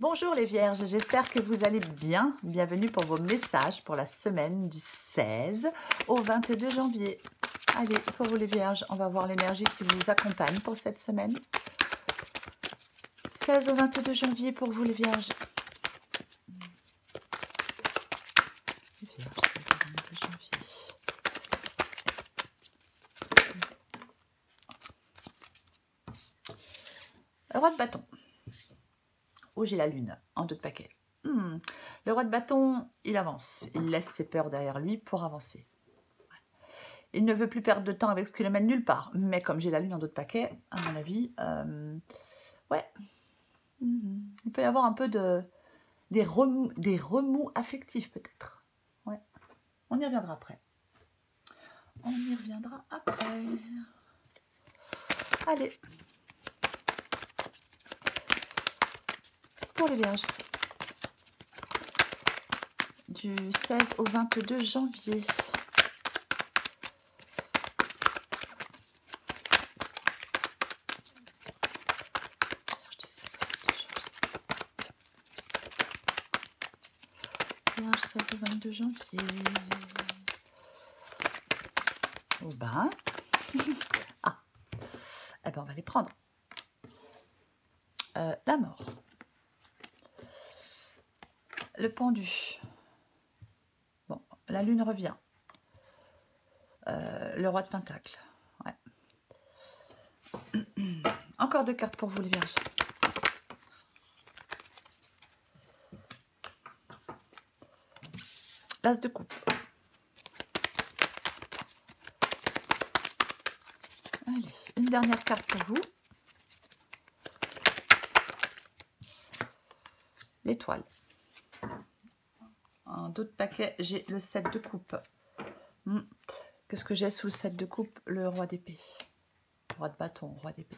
Bonjour les Vierges, j'espère que vous allez bien. Bienvenue pour vos messages pour la semaine du 16 au 22 janvier. Allez, pour vous les Vierges, on va voir l'énergie qui vous accompagne pour cette semaine. 16 au 22 janvier pour vous les Vierges. Les Vierges, 16 au 22 janvier. Le roi de bâton. Où j'ai la lune en deux de paquet. Le roi de bâton, il avance. Il laisse ses peurs derrière lui pour avancer. Il ne veut plus perdre de temps avec ce qui le mène nulle part. Mais comme j'ai la lune en dos de paquet, à mon avis, ouais. Il peut y avoir un peu des remous affectifs peut-être. Ouais. On y reviendra après. On y reviendra après. Allez. Pour les Vierges. Du 16 au 22 janvier. Vierge 16 au 22 janvier. Oh ben. Ah. Eh ben on va les prendre. La mort. Le pendu. Bon, la lune revient. Le roi de pentacle. Ouais. Encore deux cartes pour vous les Vierges. L'as de coupe. Allez, une dernière carte pour vous. L'étoile. En d'autres paquets, j'ai le 7 de coupe. Qu'est-ce que j'ai sous le 7 de coupe? Le roi d'épée. Roi de bâton, roi d'épée.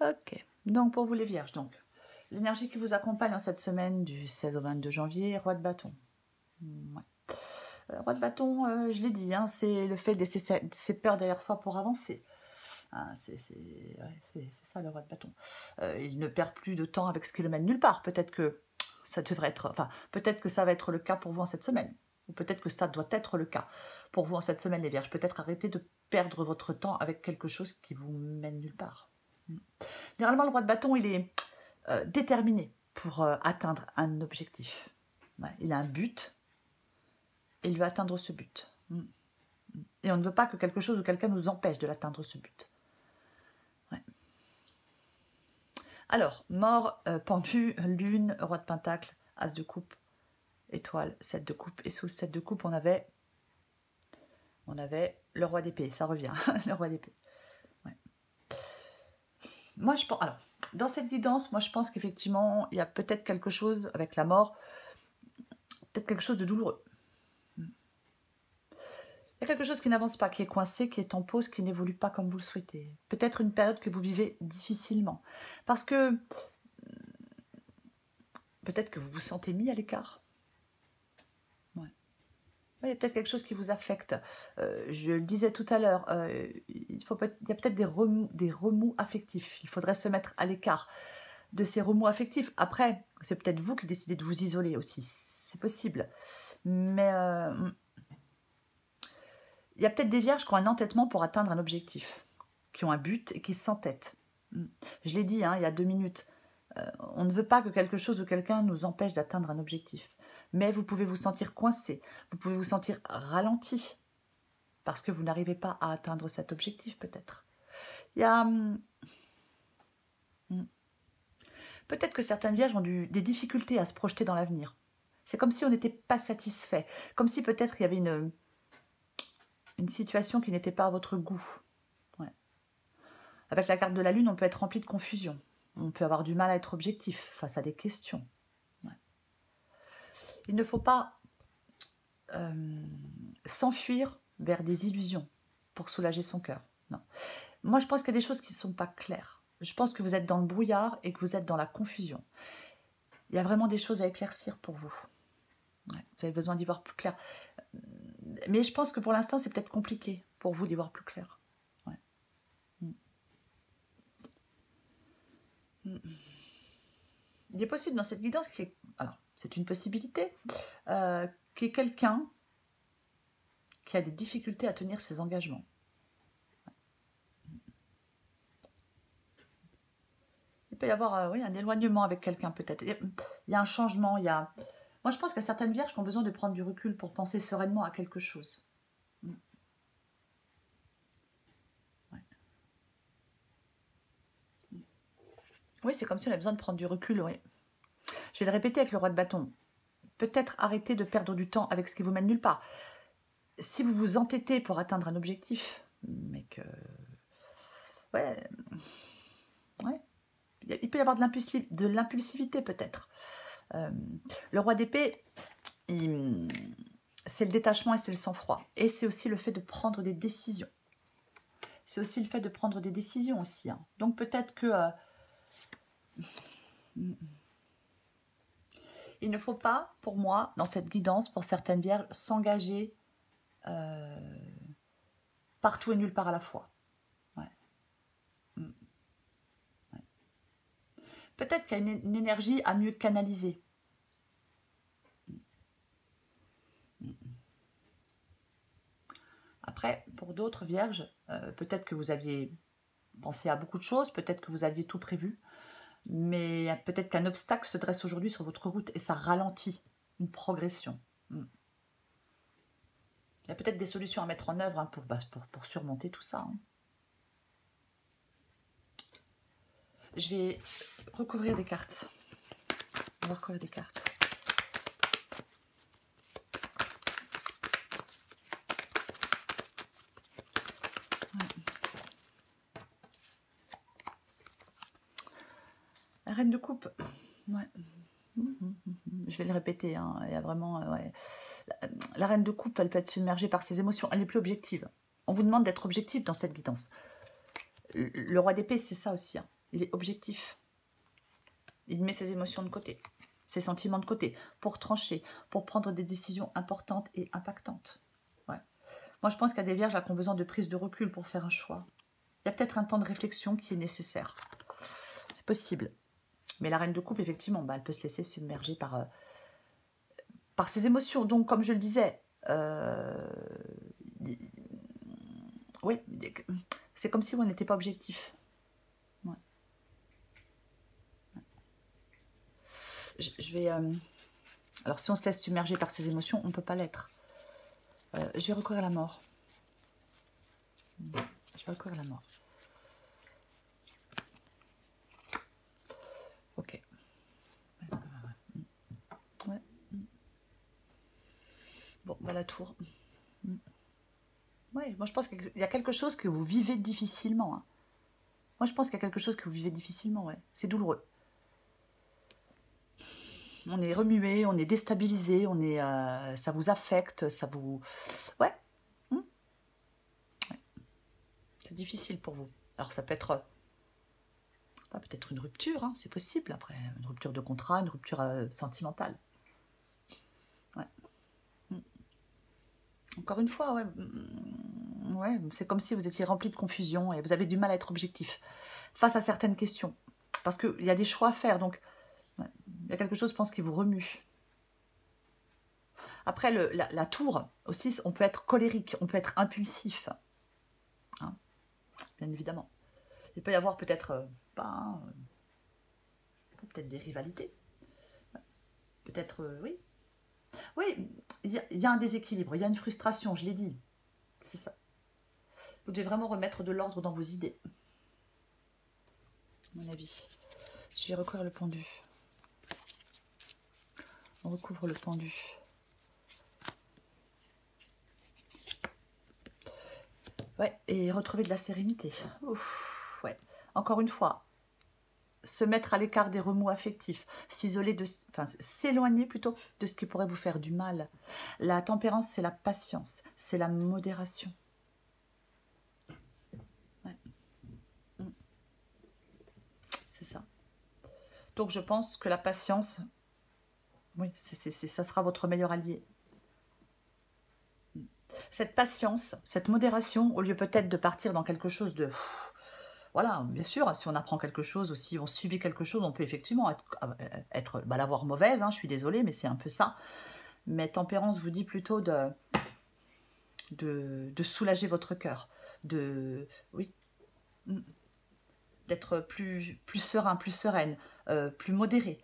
Ok, donc pour vous les Vierges, donc l'énergie qui vous accompagne en cette semaine du 16 au 22 janvier, roi de bâton. Ouais. Roi de bâton, je l'ai dit, hein, c'est le fait de laisser ses peurs derrière soi pour avancer. Hein, c'est ça le roi de bâton. Il ne perd plus de temps avec ce qui le mène nulle part. Peut-être que ça devrait être, enfin, peut-être que ça va être le cas pour vous en cette semaine. Ou peut-être que ça doit être le cas pour vous en cette semaine, les Vierges. Peut-être arrêter de perdre votre temps avec quelque chose qui vous mène nulle part. Généralement, le roi de bâton, il est déterminé pour atteindre un objectif. Ouais, il a un but et il veut atteindre ce but. Et on ne veut pas que quelque chose ou quelqu'un nous empêche de l'atteindre ce but. Ouais. Alors, mort, pendu, lune, roi de pentacle, as de coupe, étoile, 7 de coupe. Et sous le 7 de coupe, on avait le roi d'épée. Ça revient, le roi d'épée. Ouais. Moi, je pense... Alors, dans cette guidance, moi, je pense qu'effectivement, il y a peut-être quelque chose avec la mort, peut-être quelque chose de douloureux. Il y a quelque chose qui n'avance pas, qui est coincé, qui est en pause, qui n'évolue pas comme vous le souhaitez. Peut-être une période que vous vivez difficilement. Parce que peut-être que vous vous sentez mis à l'écart. Ouais. Il y a peut-être quelque chose qui vous affecte. Je le disais tout à l'heure, il y a peut-être des remous affectifs. Il faudrait se mettre à l'écart de ces remous affectifs. Après, c'est peut-être vous qui décidez de vous isoler aussi. C'est possible. Mais... il y a peut-être des vierges qui ont un entêtement pour atteindre un objectif, qui ont un but et qui s'entêtent. Je l'ai dit, hein, il y a 2 minutes. On ne veut pas que quelque chose ou quelqu'un nous empêche d'atteindre un objectif. Mais vous pouvez vous sentir coincé, vous pouvez vous sentir ralenti, parce que vous n'arrivez pas à atteindre cet objectif peut-être. Il y a... peut-être que certaines vierges ont des difficultés à se projeter dans l'avenir. C'est comme si on n'était pas satisfait, comme si peut-être il y avait une situation qui n'était pas à votre goût. Ouais. Avec la carte de la lune, on peut être rempli de confusion. On peut avoir du mal à être objectif face à des questions. Ouais. Il ne faut pas s'enfuir vers des illusions pour soulager son cœur. Non. Moi, je pense qu'il y a des choses qui ne sont pas claires. Je pense que vous êtes dans le brouillard et que vous êtes dans la confusion. Il y a vraiment des choses à éclaircir pour vous. Ouais. Vous avez besoin d'y voir plus clair. Mais je pense que pour l'instant, c'est peut-être compliqué pour vous d'y voir plus clair. Ouais. il est possible dans cette guidance qu'il y ait, alors c'est une possibilité, qu'il y ait quelqu'un qui a des difficultés à tenir ses engagements. Il peut y avoir oui, un éloignement avec quelqu'un peut-être. Il y a un changement, il y a... Moi je pense qu'il y a certaines vierges qui ont besoin de prendre du recul pour penser sereinement à quelque chose. Ouais. Oui, c'est comme si on avait besoin de prendre du recul, oui. Je vais le répéter avec le roi de bâton. Peut-être arrêter de perdre du temps avec ce qui vous mène nulle part. Si vous vous entêtez pour atteindre un objectif, mais que... Ouais, ouais. Il peut y avoir de l'impulsivité peut-être. Le roi d'épée, c'est le détachement et c'est le sang-froid. Et c'est aussi le fait de prendre des décisions. C'est aussi le fait de prendre des décisions aussi. Hein. Donc peut-être que... il ne faut pas, pour moi, dans cette guidance, pour certaines vierges, s'engager partout et nulle part à la fois. Ouais. Ouais. Peut-être qu'il y a une énergie à mieux canaliser. Après, pour d'autres vierges, peut-être que vous aviez pensé à beaucoup de choses, peut-être que vous aviez tout prévu, mais peut-être qu'un obstacle se dresse aujourd'hui sur votre route et ça ralentit une progression. Il y a peut-être des solutions à mettre en œuvre hein, pour surmonter tout ça. Hein. Je vais recouvrir des cartes. On va recouvrir des cartes. La reine de coupe. Ouais. Je vais le répéter. Hein. Il y a vraiment... ouais. La reine de coupe, elle peut être submergée par ses émotions. Elle n'est plus objective. On vous demande d'être objectif dans cette guidance. Le roi d'épée, c'est ça aussi. Hein. Il est objectif. Il met ses émotions de côté, ses sentiments de côté, pour trancher, pour prendre des décisions importantes et impactantes. Ouais. Moi, je pense qu'il y a des vierges qui ont besoin de prise de recul pour faire un choix. Il y a peut-être un temps de réflexion qui est nécessaire. C'est possible. Mais la reine de coupe, effectivement, elle peut se laisser submerger par ses émotions. Donc, comme je le disais, oui, c'est comme si on n'était pas objectif. Ouais. Je vais... alors, si on se laisse submerger par ses émotions, on ne peut pas l'être. Je vais recourir à la mort. Je vais recourir à la mort. Ok. Ouais. Bon, la tour. Oui, moi je pense qu'il y a quelque chose que vous vivez difficilement. Hein. Moi je pense qu'il y a quelque chose que vous vivez difficilement, ouais. C'est douloureux. On est remué, on est déstabilisé, ça vous affecte, ça vous... Ouais. Ouais. C'est difficile pour vous. Alors ça peut être... peut-être une rupture, hein, c'est possible. Après, une rupture de contrat, une rupture sentimentale. Ouais. Encore une fois, ouais. Ouais, c'est comme si vous étiez rempli de confusion et vous avez du mal à être objectif face à certaines questions. Parce qu'il y a des choix à faire, donc ouais, il y a quelque chose, je pense, qui vous remue. Après, la tour, aussi, on peut être colérique, on peut être impulsif. Hein, bien évidemment. Il peut y avoir peut-être peut-être des rivalités. Peut-être, oui. Oui, il y a un déséquilibre, il y a une frustration, je l'ai dit. C'est ça. Vous devez vraiment remettre de l'ordre dans vos idées. À mon avis. Je vais recouvrir le pendu. On recouvre le pendu. Ouais, et retrouver de la sérénité. Ouf, ouais. Encore une fois, se mettre à l'écart des remous affectifs, s'éloigner plutôt de ce qui pourrait vous faire du mal. La tempérance, c'est la patience, c'est la modération. Ouais. C'est ça. Donc je pense que la patience, oui, ça sera votre meilleur allié. Cette patience, cette modération, au lieu peut-être de partir dans quelque chose de... voilà, bien sûr, si on apprend quelque chose ou si on subit quelque chose, on peut effectivement l'avoir mauvaise, hein, je suis désolée, mais c'est un peu ça. Mais Tempérance vous dit plutôt de soulager votre cœur, oui, d'être plus serein, plus sereine, plus modéré,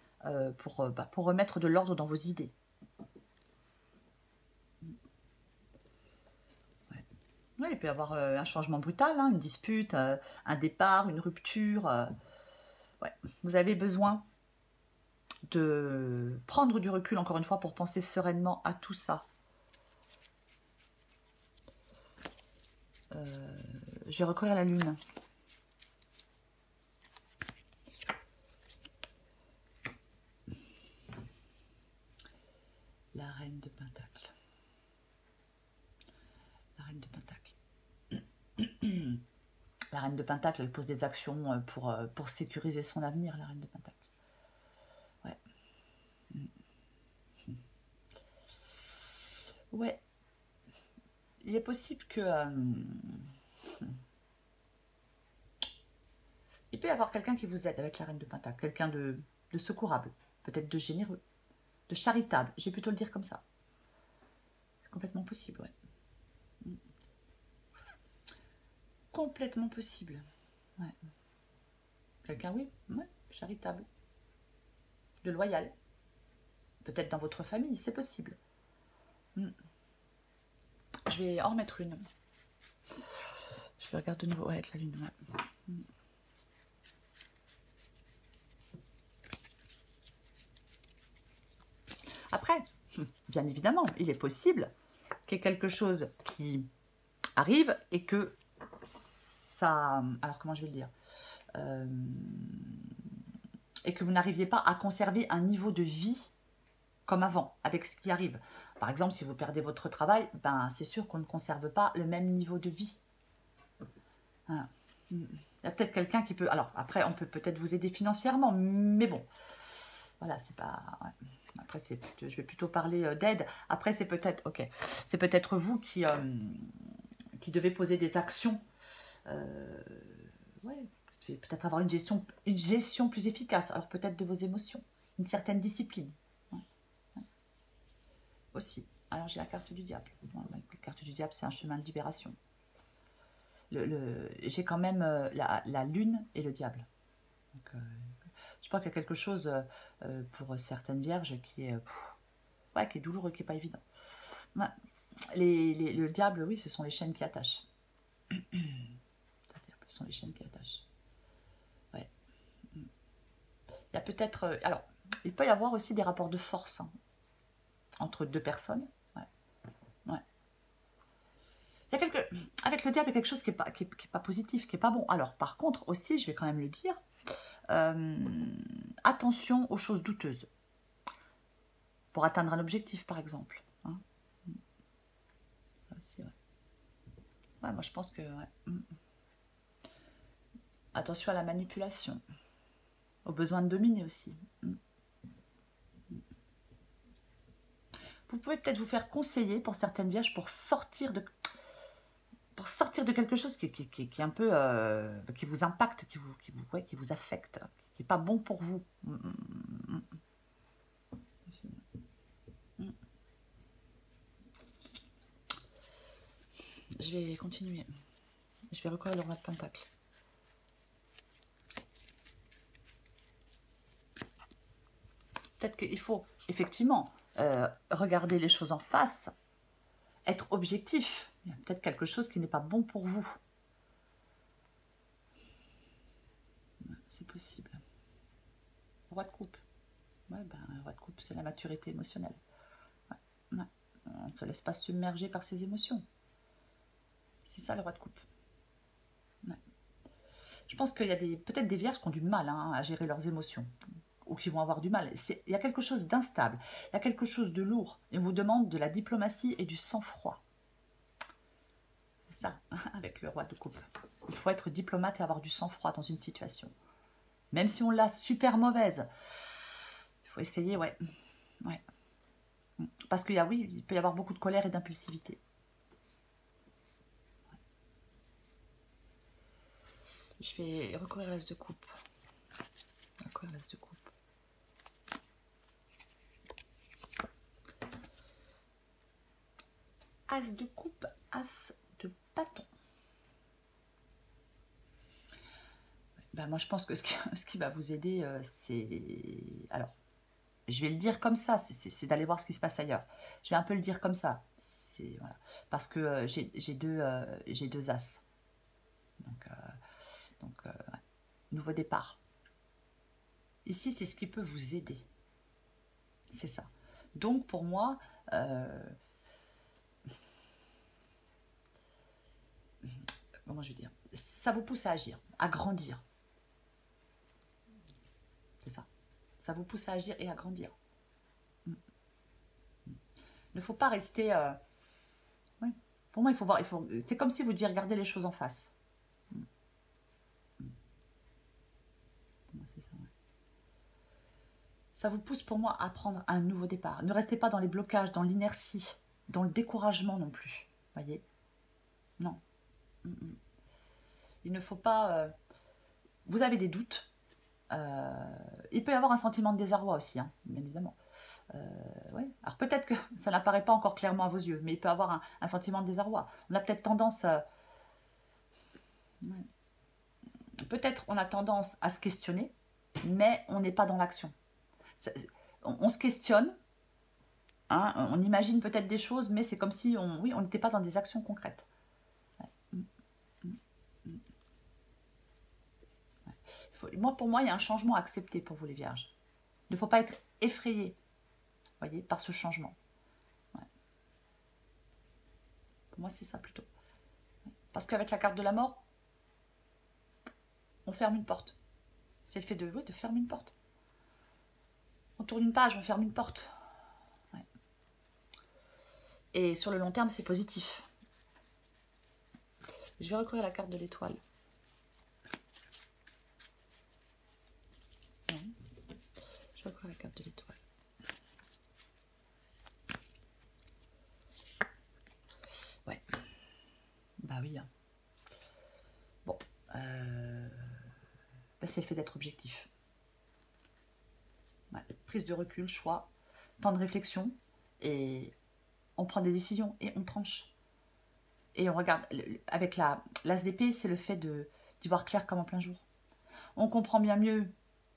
pour remettre de l'ordre dans vos idées. Ouais. Oui, il peut y avoir un changement brutal, hein, une dispute, un départ, une rupture. Ouais. Vous avez besoin de prendre du recul, encore une fois, pour penser sereinement à tout ça. Je vais recourir à la lune. La reine de Pentacle. La reine de Pentacle. La reine de Pentacle, elle pose des actions pour sécuriser son avenir, la reine de Pentacle. Ouais. Ouais. Il est possible que... il peut y avoir quelqu'un qui vous aide avec la reine de Pentacle. Quelqu'un de secourable, peut-être de généreux, de charitable. Je vais plutôt le dire comme ça. C'est complètement possible, ouais. Complètement possible. Ouais. Quelqu'un, oui, ouais, charitable. De loyal. Peut-être dans votre famille, c'est possible. Je vais en remettre une. Je vais regarder de nouveau avec la lune. Ouais. Après, bien évidemment, il est possible qu'il y ait quelque chose qui arrive et que ça... Alors, comment je vais le dire et que vous n'arriviez pas à conserver un niveau de vie comme avant, avec ce qui arrive. Par exemple, si vous perdez votre travail, ben, c'est sûr qu'on ne conserve pas le même niveau de vie. Hein. Il y a peut-être quelqu'un qui peut... Alors, après, on peut peut-être vous aider financièrement, mais bon, voilà, c'est pas... Ouais. Après, je vais plutôt parler d'aide. Après, c'est peut-être... Ok, c'est peut-être vous qui devez poser des actions. Ouais, peut-être avoir une gestion plus efficace. Alors, peut-être de vos émotions. Une certaine discipline. Aussi. Alors j'ai la carte du diable. La carte du diable, c'est un chemin de libération. J'ai quand même la lune et le diable. Donc, je crois qu'il y a quelque chose pour certaines vierges qui est douloureux, qui n'est pas évident. Ouais. Le diable, oui, ce sont les chaînes qui attachent. Ce sont les chaînes qui attachent. Ouais. Il y a peut-être... alors, il peut y avoir aussi des rapports de force, hein, entre deux personnes. Ouais. Il y a avec le diable, il y a quelque chose qui n'est pas positif, qui n'est pas bon. Alors, par contre, aussi, je vais quand même le dire, attention aux choses douteuses. Pour atteindre un objectif, par exemple. Hein. Aussi, ouais. Ouais, moi, je pense que... Ouais. Attention à la manipulation. Au besoin de dominer aussi. Vous pouvez peut-être vous faire conseiller pour certaines vierges pour sortir de quelque chose qui est un peu... qui vous impacte, qui vous affecte, qui n'est pas bon pour vous. Je vais continuer. Je vais recourir le roi de Pentacle. Peut-être qu'il faut effectivement regarder les choses en face, être objectif. Il y a peut-être quelque chose qui n'est pas bon pour vous. C'est possible. Roi de coupe. Ouais, ben, roi de coupe, c'est la maturité émotionnelle. Ouais, ouais. On ne se laisse pas submerger par ses émotions. C'est ça le roi de coupe. Ouais. Je pense qu'il y a peut-être des vierges qui ont du mal à gérer leurs émotions. Ou qui vont avoir du mal. Il y a quelque chose d'instable. Il y a quelque chose de lourd. Et on vous demande de la diplomatie et du sang-froid. C'est ça, avec le roi de coupe. Il faut être diplomate et avoir du sang-froid dans une situation. Même si on l'a super mauvaise. Il faut essayer, ouais. Parce qu'il il peut y avoir beaucoup de colère et d'impulsivité. Je vais recourir à l'as de coupe. Recourir à l'as de coupe. As de coupe, as de bâton. Ben moi, je pense que ce qui va vous aider, c'est... Alors, je vais le dire comme ça, c'est d'aller voir ce qui se passe ailleurs. Je vais un peu le dire comme ça. Voilà. Parce que j'ai deux as. Donc ouais. Nouveau départ. Ici, c'est ce qui peut vous aider. C'est ça. Donc, pour moi... comment je vais dire, ça vous pousse à agir, à grandir. C'est ça. Ça vous pousse à agir et à grandir. Il ne faut pas rester... Oui. Pour moi, il faut voir... C'est comme si vous deviez regarder les choses en face. C'est ça, ouais. Ça vous pousse pour moi à prendre un nouveau départ. Ne restez pas dans les blocages, dans l'inertie, dans le découragement non plus. Voyez? Non. Il ne faut pas... Vous avez des doutes. Il peut y avoir un sentiment de désarroi aussi, hein, bien évidemment. Ouais. Alors peut-être que ça n'apparaît pas encore clairement à vos yeux, mais il peut y avoir un sentiment de désarroi. On a peut-être tendance à... Ouais. Peut-être on a tendance à se questionner, mais on n'est pas dans l'action. On se questionne, hein, on imagine peut-être des choses, mais c'est comme si on n'était pas dans des actions concrètes. Pour moi, il y a un changement à accepter pour vous les vierges. Il ne faut pas être effrayé, voyez, par ce changement. Ouais. Pour moi, c'est ça plutôt. Parce qu'avec la carte de la mort, on ferme une porte. C'est le fait de fermer une porte. On tourne une page, on ferme une porte. Ouais. Et sur le long terme, c'est positif. Je vais recourir à la carte de l'étoile. Ouais. Je vais recourir à la carte de l'étoile. Ouais. Bah oui. Hein. Bon. Bah, c'est le fait d'être objectif. Ouais. Prise de recul, choix, temps de réflexion. Et on prend des décisions et on tranche. Et on regarde, avec l'as d'épée, c'est le fait d'y voir clair comme en plein jour. On comprend bien mieux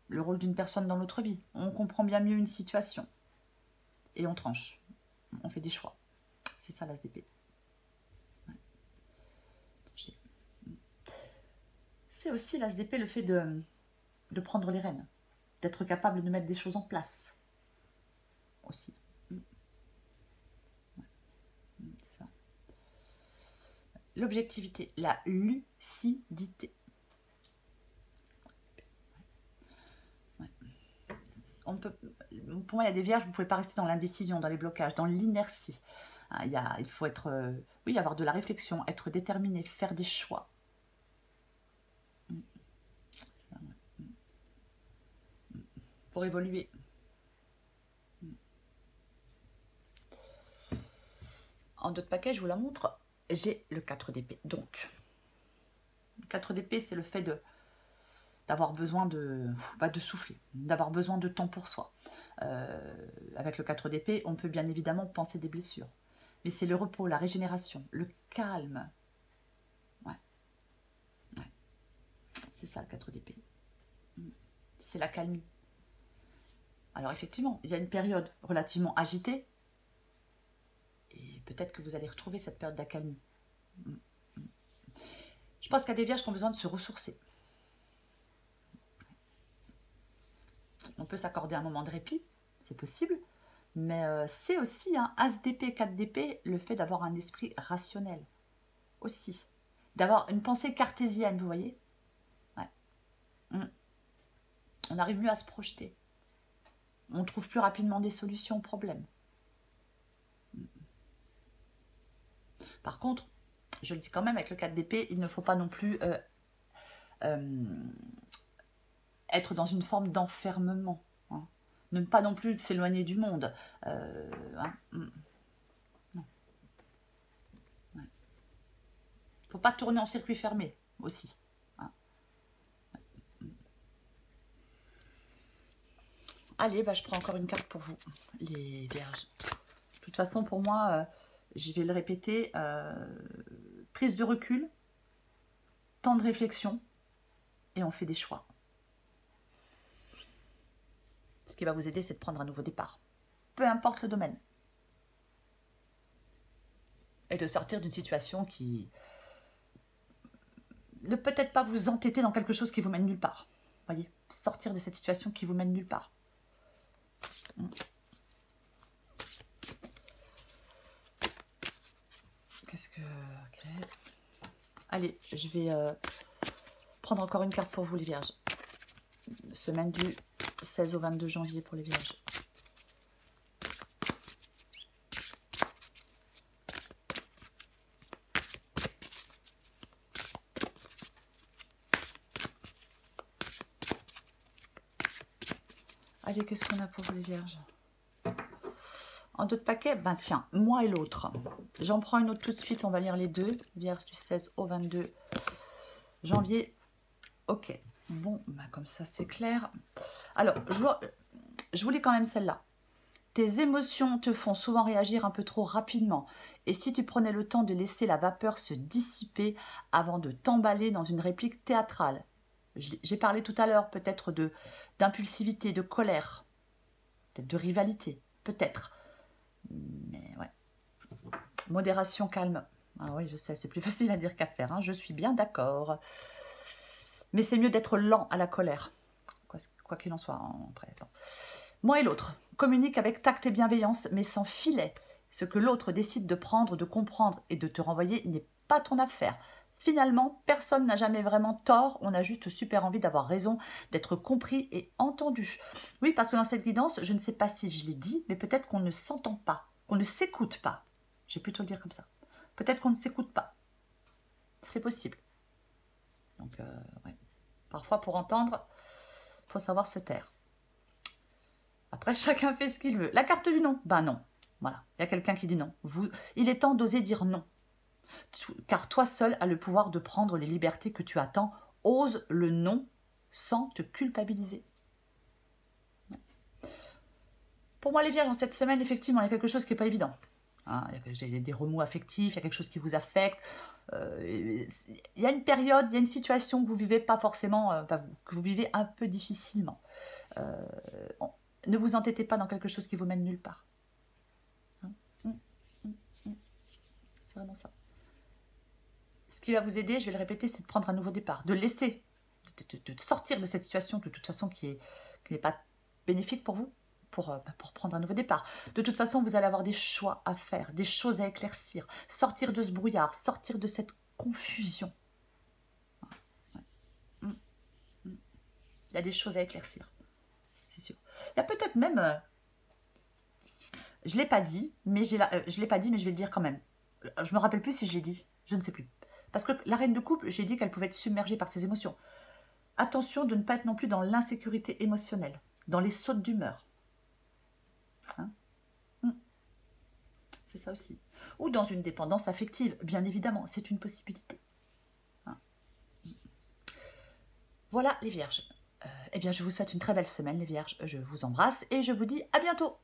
le rôle d'une personne dans notre vie. On comprend bien mieux une situation. Et on tranche. On fait des choix. C'est ça l'as d'épée. Ouais. C'est aussi l'as d'épée le fait de prendre les rênes. D'être capable de mettre des choses en place. Aussi. C'est ça. L'objectivité, la lucidité. Pour moi, il y a des vierges, vous ne pouvez pas rester dans l'indécision, dans les blocages, dans l'inertie. Il faut être, oui, avoir de la réflexion, être déterminé, faire des choix. Pour évoluer. En d'autres paquets, je vous la montre, j'ai le 4 d'épée. Donc, le 4 d'épée, c'est le fait d'avoir besoin de souffler, d'avoir besoin de temps pour soi. Avec le 4 d'épée, on peut bien évidemment penser des blessures. Mais c'est le repos, la régénération, le calme. Ouais. Ouais. C'est ça le 4 d'épée. C'est la calmie. Alors effectivement, il y a une période relativement agitée. Et peut-être que vous allez retrouver cette période d'accalmie. Je pense qu'il y a des vierges qui ont besoin de se ressourcer. On peut s'accorder un moment de répit, c'est possible. Mais c'est aussi un as d'épée, 4 d'épée, le fait d'avoir un esprit rationnel. Aussi. D'avoir une pensée cartésienne, vous voyez. Ouais. On arrive mieux à se projeter. On trouve plus rapidement des solutions aux problèmes. Par contre, je le dis quand même, avec le 4 d'épée, il ne faut pas non plus être dans une forme d'enfermement. Hein. Ne pas non plus s'éloigner du monde. Hein. Non. Ouais. Faut pas tourner en circuit fermé aussi. Hein. Allez, bah, je prends encore une carte pour vous, les vierges. De toute façon, pour moi, je vais le répéter, prise de recul, temps de réflexion, et on fait des choix. Ce qui va vous aider, c'est de prendre un nouveau départ. Peu importe le domaine. Et de sortir d'une situation qui ne peut-être pas vous entêter dans quelque chose qui vous mène nulle part. Voyez, sortir de cette situation qui vous mène nulle part. Qu'est-ce que... Okay. Allez, je vais prendre encore une carte pour vous, les vierges. Semaine du 16 au 22 janvier pour les vierges. Allez, qu'est-ce qu'on a pour vous, les vierges? En d'autres paquets, ben tiens, moi et l'autre. J'en prends une autre tout de suite, on va lire les deux. Vierge du 16 au 22 janvier. Ok, bon, ben comme ça c'est clair. Alors, je vous lis quand même celle-là. Tes émotions te font souvent réagir un peu trop rapidement. Et si tu prenais le temps de laisser la vapeur se dissiper avant de t'emballer dans une réplique théâtrale. J'ai parlé tout à l'heure peut-être d'impulsivité, de colère, peut-être de rivalité, peut-être. Mais ouais. Modération, calme. Ah oui, je sais, c'est plus facile à dire qu'à faire. Hein. Je suis bien d'accord. Mais c'est mieux d'être lent à la colère. Quoi qu'il en soit. Après, bon. Moi et l'autre. Communique avec tact et bienveillance, mais sans filet. Ce que l'autre décide de prendre, de comprendre et de te renvoyer n'est pas ton affaire. Finalement, personne n'a jamais vraiment tort. On a juste super envie d'avoir raison, d'être compris et entendu. Oui, parce que dans cette guidance, je ne sais pas si je l'ai dit, mais peut-être qu'on ne s'entend pas, qu'on ne s'écoute pas. Je vais plutôt le dire comme ça. Peut-être qu'on ne s'écoute pas. C'est possible. Donc, ouais. Parfois, pour entendre, il faut savoir se taire. Après, chacun fait ce qu'il veut. La carte du non, ben non. Voilà, il y a quelqu'un qui dit non. Il est temps d'oser dire non. Car toi seul as le pouvoir de prendre les libertés que tu attends. Ose le non sans te culpabiliser. Pour moi, les vierges, dans cette semaine, effectivement, il y a quelque chose qui n'est pas évident. Hein, il y a des remous affectifs, il y a quelque chose qui vous affecte. Il y a une période, il y a une situation que vous vivez pas forcément, que vous vivez un peu difficilement. Ne vous entêtez pas dans quelque chose qui vous mène nulle part. C'est vraiment ça. Ce qui va vous aider, je vais le répéter, c'est de prendre un nouveau départ, de laisser, de sortir de cette situation de toute façon qui n'est pas bénéfique pour vous, pour prendre un nouveau départ. De toute façon, vous allez avoir des choix à faire, des choses à éclaircir, sortir de ce brouillard, sortir de cette confusion. Il y a des choses à éclaircir, c'est sûr. Il y a peut-être même, je ne l'ai pas dit, mais je vais le dire quand même. Je ne me rappelle plus si je l'ai dit, je ne sais plus. Parce que la reine de coupe, j'ai dit qu'elle pouvait être submergée par ses émotions. Attention de ne pas être non plus dans l'insécurité émotionnelle, dans les sautes d'humeur. Hein? C'est ça aussi. Ou dans une dépendance affective, bien évidemment, c'est une possibilité. Hein? Voilà les vierges. Eh bien, je vous souhaite une très belle semaine les vierges. Je vous embrasse et je vous dis à bientôt.